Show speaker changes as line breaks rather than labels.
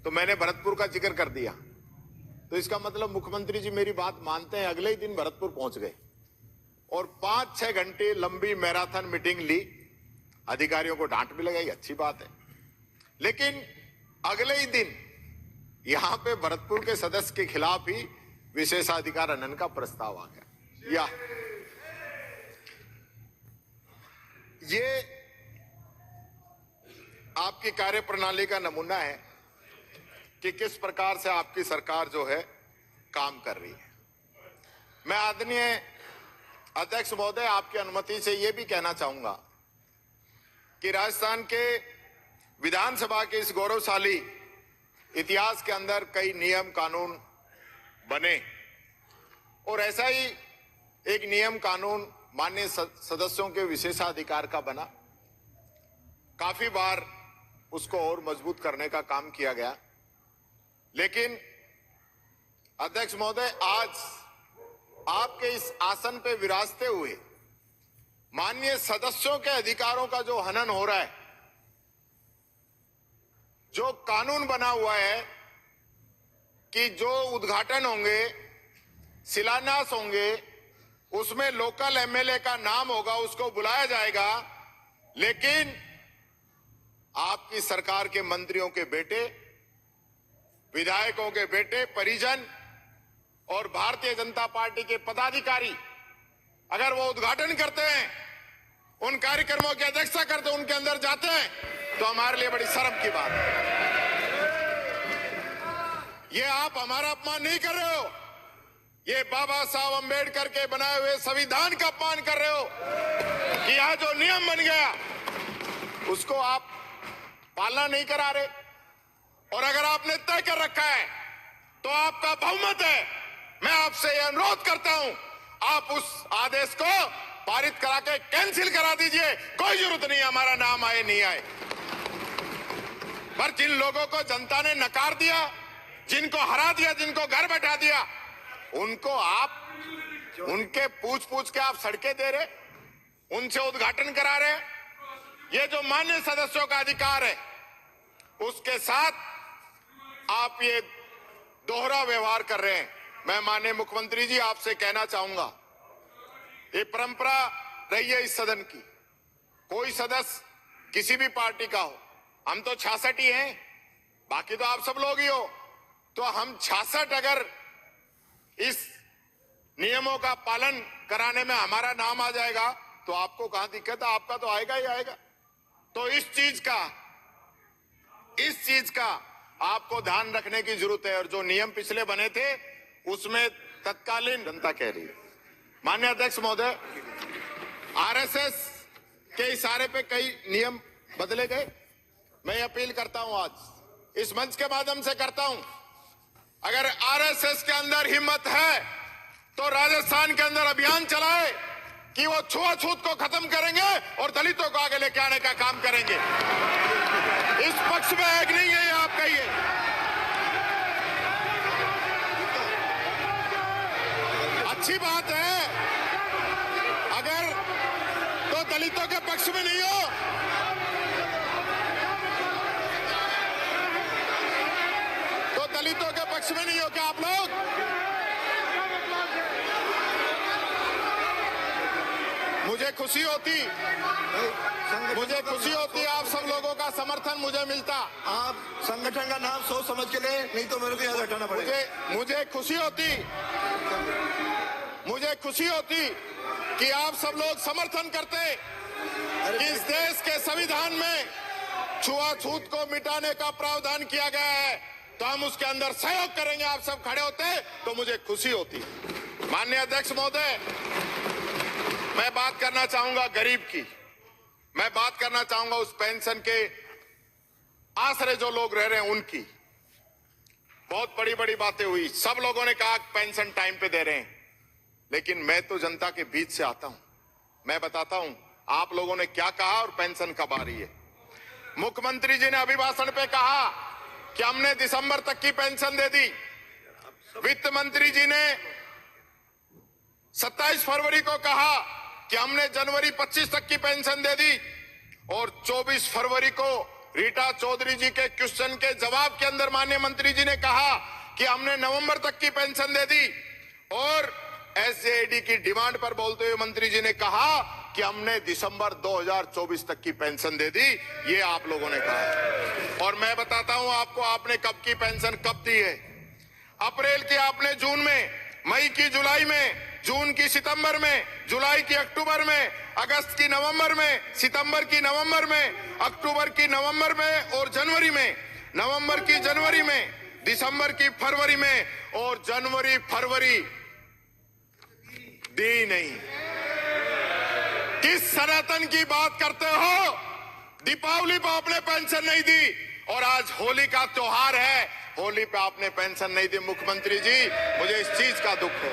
तो मैंने भरतपुर का जिक्र कर दिया। तो इसका मतलब मुख्यमंत्री जी मेरी बात मानते हैं। अगले ही दिन भरतपुर पहुंच गए और 5-6 घंटे लंबी मैराथन मीटिंग ली। अधिकारियों को डांट भी लगाई, अच्छी बात है। लेकिन अगले ही दिन यहां पे भरतपुर के सदस्य के खिलाफ ही विशेषाधिकार हनन का प्रस्ताव आ गया। ये आपकी कार्यप्रणाली का नमूना है कि किस प्रकार से आपकी सरकार जो है काम कर रही है। मैं आदरणीय अध्यक्ष महोदय आपकी अनुमति से यह भी कहना चाहूंगा कि राजस्थान के विधानसभा के इस गौरवशाली इतिहास के अंदर कई नियम कानून बने और ऐसा ही एक नियम कानून माननीय सदस्यों के विशेषाधिकार का बना। काफी बार उसको और मजबूत करने का काम किया गया। लेकिन अध्यक्ष महोदय, आज आपके इस आसन पे विराजते हुए माननीय सदस्यों के अधिकारों का जो हनन हो रहा है, जो कानून बना हुआ है कि जो उद्घाटन होंगे, शिलान्यास होंगे, उसमें लोकल एमएलए का नाम होगा, उसको बुलाया जाएगा। लेकिन आपकी सरकार के मंत्रियों के बेटे, विधायकों के बेटे, परिजन और भारतीय जनता पार्टी के पदाधिकारी अगर वो उद्घाटन करते हैं, उन कार्यक्रमों की अध्यक्षता करते हैं, उनके अंदर जाते हैं, तो हमारे लिए बड़ी शर्म की बात है। ये आप हमारा अपमान नहीं कर रहे हो, ये बाबा साहब अंबेडकर के बनाए हुए संविधान का अपमान कर रहे हो कि यहां जो नियम बन गया उसको आप पालना नहीं करा रहे। और अगर आपने तय कर रखा है तो आपका बहुमत है। मैं आपसे यह अनुरोध करता हूं, आप उस आदेश को पारित करा के कैंसिल करा दीजिए। कोई जरूरत नहीं हमारा नाम आए नहीं आए। पर जिन लोगों को जनता ने नकार दिया, जिनको हरा दिया, जिनको घर बैठा दिया, उनको आप उनके पूछ के आप सड़कें दे रहे, उनसे उद्घाटन करा रहे। ये जो मान्य सदस्यों का अधिकार है, उसके साथ आप ये दोहरा व्यवहार कर रहे हैं। मैं माननीय मुख्यमंत्री जी आपसे कहना चाहूंगा, ये परंपरा रही है इस सदन की, कोई सदस्य किसी भी पार्टी का हो, हम तो 66 ही हैं, बाकी तो आप सब लोग ही हो, तो हम 66 अगर इस नियमों का पालन कराने में हमारा नाम आ जाएगा तो आपको कहां दिक्कत है? आपका तो आएगा ही आएगा। तो इस चीज का आपको ध्यान रखने की जरूरत है। और जो नियम पिछले बने थे उसमें तत्कालीन जनता कह रही है। माननीय अध्यक्ष महोदय, आरएसएस के इशारे पे कई नियम बदले गए। मैं अपील करता हूं, आज इस मंच के माध्यम से करता हूं, अगर आरएसएस के अंदर हिम्मत है तो राजस्थान के अंदर अभियान चलाए कि वो छुआछूत को खत्म करेंगे और दलितों को आगे लेके आने का काम करेंगे। इस पक्ष में एक नहीं है, आप कहिए। अच्छी बात है अगर तो दलितों के पक्ष में नहीं हो, तो दलितों के पक्ष में नहीं हो क्या आप लोग? मुझे खुशी होती आप सब लोगों का समर्थन मुझे मिलता।
आप संगठन का नाम सोच समझ के ले, नहीं तो मेरे को याद हटाना पड़ेगा।
मुझे खुशी होती कि आप सब लोग समर्थन करते कि इस देश के संविधान में छुआछूत को मिटाने का प्रावधान किया गया है, तो हम उसके अंदर सहयोग करेंगे। आप सब खड़े होते तो मुझे खुशी होती। माननीय अध्यक्ष महोदय, मैं बात करना चाहूंगा गरीब की, मैं बात करना चाहूंगा उस पेंशन के आसरे जो लोग रह रहे हैं उनकी। बहुत बड़ी बड़ी बातें हुई, सब लोगों ने कहा पेंशन टाइम पे दे रहे हैं, लेकिन मैं तो जनता के बीच से आता हूं। मैं बताता हूं आप लोगों ने क्या कहा और पेंशन कब आ रही है। मुख्यमंत्री जी ने अभिभाषण पे कहा कि हमने दिसंबर तक की पेंशन दे दी। वित्त मंत्री जी ने 27 फरवरी को कहा कि हमने जनवरी 25 तक की पेंशन दे दी और 24 फरवरी को रीटा चौधरी जी के क्वेश्चन के जवाब के अंदर माननीय मंत्री जी ने कहा कि हमने नवंबर तक की पेंशन दे दी, और एसजेएडी की डिमांड पर बोलते हुए मंत्री जी ने कहा कि हमने दिसंबर 2024 तक की पेंशन दे दी। ये आप लोगों ने कहा, और मैं बताता हूं आपको, आपने कब की पेंशन कब दी है। अप्रैल की आपने जून में, मई की जुलाई में, जून की सितंबर में, जुलाई की अक्टूबर में, अगस्त की नवंबर में, सितंबर की नवंबर में, अक्टूबर की नवंबर में और जनवरी में, नवंबर की जनवरी में, दिसंबर की फरवरी में, और जनवरी फरवरी दी नहीं। किस सनातन की बात करते हो? दीपावली पर आपने पेंशन नहीं दी, और आज होली का त्योहार है, होली पे आपने पेंशन नहीं दी। मुख्यमंत्री जी, मुझे इस चीज का दुख है।